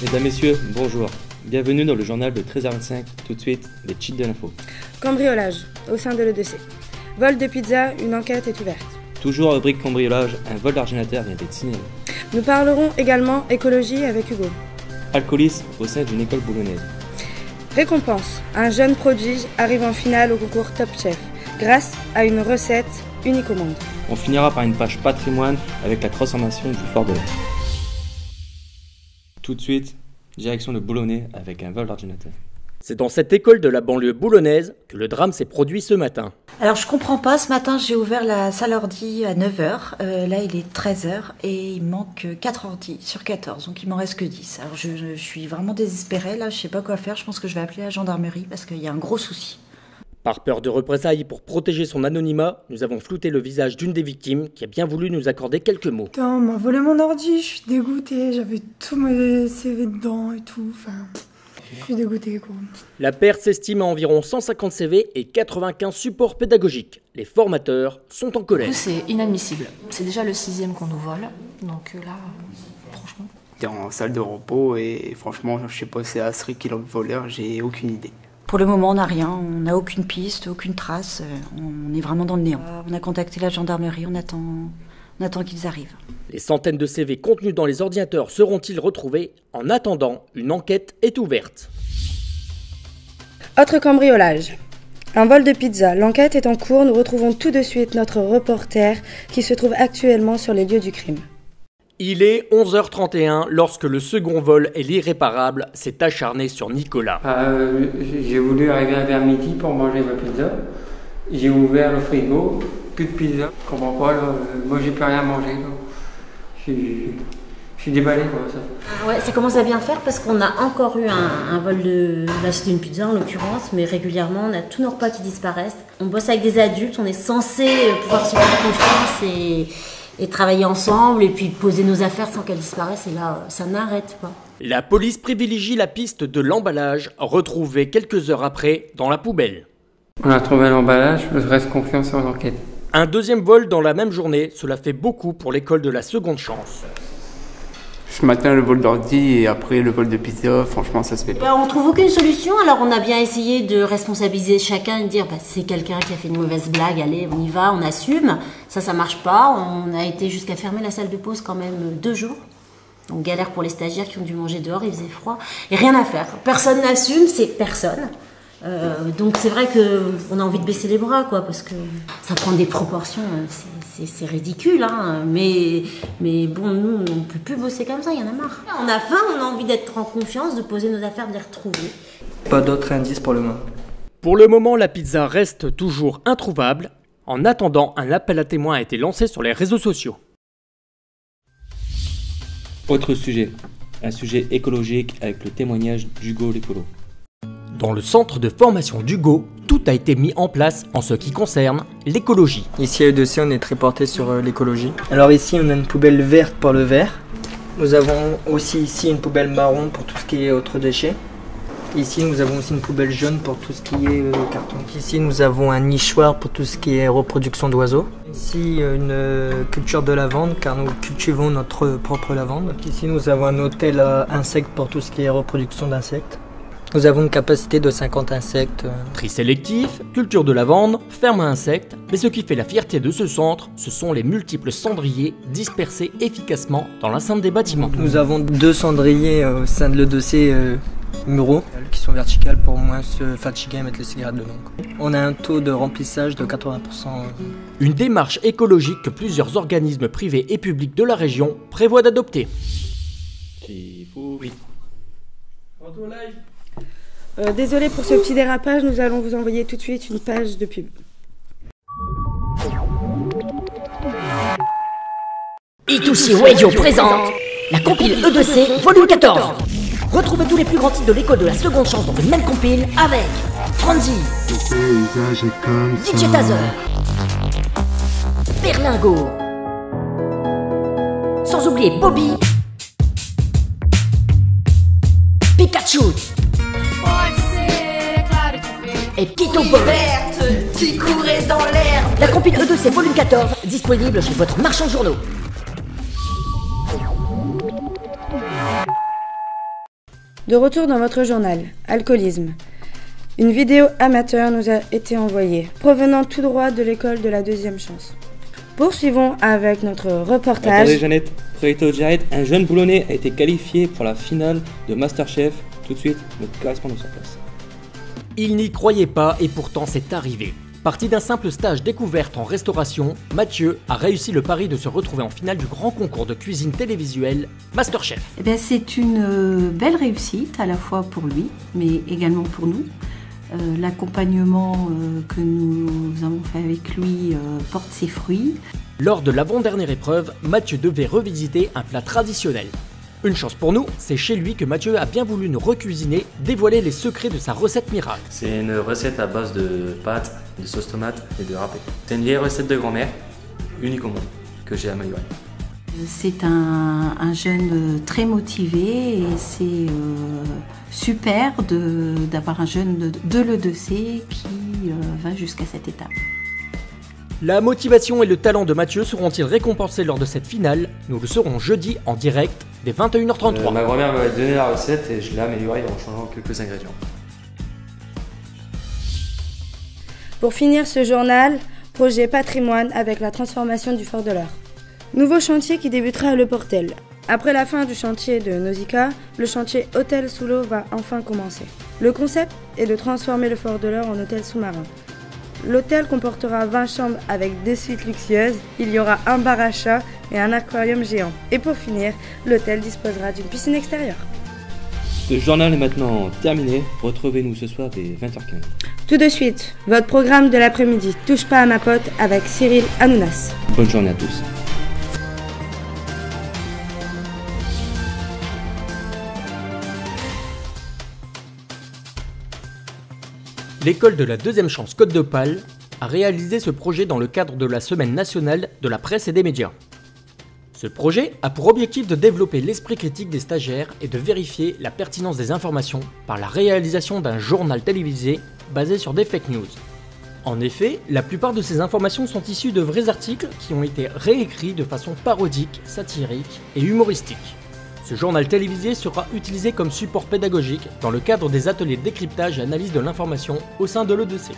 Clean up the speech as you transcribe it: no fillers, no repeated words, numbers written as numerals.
Mesdames, Messieurs, bonjour. Bienvenue dans le journal de 13h25. Tout de suite, les cheats de l'info. Cambriolage au sein de l'EDC. Vol de pizza, une enquête est ouverte. Toujours rubrique cambriolage, un vol d'ordinateur vient d'être signalé. Nous parlerons également écologie avec Hugo. Alcoolisme au sein d'une école boulonnaise. Récompense, un jeune prodige arrive en finale au concours Top Chef grâce à une recette unique au monde. On finira par une page patrimoine avec la transformation du Fort de l'Est. Tout de suite, direction le Boulonnais avec un vol d'ordinateur. C'est dans cette école de la banlieue boulonnaise que le drame s'est produit ce matin. Alors je comprends pas, ce matin j'ai ouvert la salle ordi à 9h, là il est 13h et il manque 4 ordi sur 14, donc il m'en reste que 10. Alors je suis vraiment désespérée, là je sais pas quoi faire, je pense que je vais appeler la gendarmerie parce qu'il y a un gros souci. Par peur de représailles pour protéger son anonymat, nous avons flouté le visage d'une des victimes qui a bien voulu nous accorder quelques mots. Putain, on m'a volé mon ordi, je suis dégoûtée, j'avais tous mes CV dedans et tout, enfin... Je suis dégoûtée, quoi. La perte s'estime à environ 150 CV et 95 supports pédagogiques. Les formateurs sont en colère. C'est inadmissible. C'est déjà le 6e qu'on nous vole. Donc là, franchement... T'es en salle de repos et franchement, je sais pas si c'est Asri qui l'a volé, j'ai aucune idée. Pour le moment on n'a rien, on n'a aucune piste, aucune trace, on est vraiment dans le néant. On a contacté la gendarmerie, on attend qu'ils arrivent. Les centaines de CV contenus dans les ordinateurs seront-ils retrouvés? En attendant, une enquête est ouverte. Autre cambriolage. Un vol de pizza. L'enquête est en cours. Nous retrouvons tout de suite notre reporter qui se trouve actuellement sur les lieux du crime. Il est 11h31 lorsque le second vol et l'irréparable s'est acharné sur Nicolas. J'ai voulu arriver vers midi pour manger ma pizza. J'ai ouvert le frigo, plus de pizza. Je comprends pas, là. Moi j'ai plus rien à manger. Là. Je suis déballé quoi ça. Ouais, ça commence à bien faire parce qu'on a encore eu un vol de... Là c'était une pizza en l'occurrence, mais régulièrement on a tous nos repas qui disparaissent. On bosse avec des adultes, on est censé pouvoir se faire confiance et travailler ensemble et puis poser nos affaires sans qu'elles disparaissent et là ça n'arrête pas. La police privilégie la piste de l'emballage retrouvé quelques heures après dans la poubelle. On a trouvé l'emballage, je reste confiant sur l'enquête. Un deuxième vol dans la même journée, cela fait beaucoup pour l'école de la seconde chance. Ce matin le vol d'ordi et après le vol de pizza, franchement ça se fait pas. On trouve aucune solution, alors on a bien essayé de responsabiliser chacun et de dire c'est quelqu'un qui a fait une mauvaise blague, allez on y va, on assume. Ça marche pas, on a été jusqu'à fermer la salle de pause quand même 2 jours. On galère pour les stagiaires qui ont dû manger dehors, il faisait froid. Et rien à faire, personne n'assume, c'est personne. Donc c'est vrai qu'on a envie de baisser les bras quoi, parce que ça prend des proportions, c'est ridicule hein, mais bon nous on peut plus bosser comme ça, il y en a marre. On a faim, on a envie d'être en confiance, de poser nos affaires, de les retrouver. Pas d'autres indices pour le moment. Pour le moment la pizza reste toujours introuvable. En attendant, un appel à témoins a été lancé sur les réseaux sociaux. Autre sujet, un sujet écologique avec le témoignage d'Hugo l'écolo. Dans le centre de formation d'Hugo, tout a été mis en place en ce qui concerne l'écologie. Ici à EDC, on est très porté sur l'écologie. Alors ici, on a une poubelle verte pour le verre. Nous avons aussi ici une poubelle marron pour tout ce qui est autres déchets. Ici, nous avons aussi une poubelle jaune pour tout ce qui est carton. Ici, nous avons un nichoir pour tout ce qui est reproduction d'oiseaux. Ici, une culture de lavande, car nous cultivons notre propre lavande. Ici, nous avons un hôtel à insectes pour tout ce qui est reproduction d'insectes. Nous avons une capacité de 50 insectes. Tri sélectif, culture de lavande, ferme à insectes, mais ce qui fait la fierté de ce centre, ce sont les multiples cendriers dispersés efficacement dans l'enceinte des bâtiments. Nous avons 2 cendriers au sein de l'EDC muraux qui sont verticales pour moins se fatiguer et mettre les cigarettes dedans. On a un taux de remplissage de 80%. Une démarche écologique que plusieurs organismes privés et publics de la région prévoient d'adopter. Oui. Désolé pour ce petit dérapage, nous allons vous envoyer tout de suite une page de pub. E2C Radio présente la compile E2C volume 14. Retrouvez tous les plus grands titres de l'école de la seconde chance dans une même compile avec Franzi, DJ Tazer, Berlingo, sans oublier Bobby, Pikachu et Pito Verte qui courait dans l'herbe. La compile E2C volume 14 disponible chez votre marchand de journaux. De retour dans votre journal, alcoolisme. Une vidéo amateur nous a été envoyée, provenant tout droit de l'école de la deuxième chance. Poursuivons avec notre reportage. Attendez Jeannette, Préto Jared, un jeune boulonnais a été qualifié pour la finale de Masterchef. Tout de suite, notre correspondant sur place. Il n'y croyait pas et pourtant c'est arrivé. Parti d'un simple stage découverte en restauration, Mathieu a réussi le pari de se retrouver en finale du grand concours de cuisine télévisuelle Masterchef. Eh bien, c'est une belle réussite à la fois pour lui, mais également pour nous. L'accompagnement que nous avons fait avec lui porte ses fruits. Lors de l'avant-dernière épreuve, Mathieu devait revisiter un plat traditionnel. Une chance pour nous, c'est chez lui que Mathieu a bien voulu nous recuisiner, dévoiler les secrets de sa recette miracle. C'est une recette à base de pâtes, de sauce tomate et de râpé. C'est une vieille recette de grand-mère, unique au monde, que j'ai améliorée. C'est un jeune très motivé et c'est super d'avoir un jeune de l'E2C qui va jusqu'à cette étape. La motivation et le talent de Mathieu seront-ils récompensés lors de cette finale? Nous le saurons jeudi en direct dès 21h33. Ma grand-mère m'avait donné la recette et je l'ai améliorée en changeant quelques ingrédients. Pour finir ce journal, projet patrimoine avec la transformation du Fort de l'Eure. Nouveau chantier qui débutera à Le Portel. Après la fin du chantier de Nausicaa, le chantier Hôtel sous l'eau va enfin commencer. Le concept est de transformer le Fort de l'Eure en hôtel sous-marin. L'hôtel comportera 20 chambres avec 2 suites luxueuses, il y aura un bar à chat et un aquarium géant. Et pour finir, l'hôtel disposera d'une piscine extérieure. Ce journal est maintenant terminé, retrouvez-nous ce soir dès 20h15. Tout de suite, votre programme de l'après-midi, Touche pas à ma pote avec Cyril Hanouna. Bonne journée à tous. L'école de la deuxième chance Côte d'Opale a réalisé ce projet dans le cadre de la Semaine nationale de la presse et des médias. Ce projet a pour objectif de développer l'esprit critique des stagiaires et de vérifier la pertinence des informations par la réalisation d'un journal télévisé basé sur des fake news. En effet, la plupart de ces informations sont issues de vrais articles qui ont été réécrits de façon parodique, satirique et humoristique. Ce journal télévisé sera utilisé comme support pédagogique dans le cadre des ateliers de décryptage et analyse de l'information au sein de l'E2C.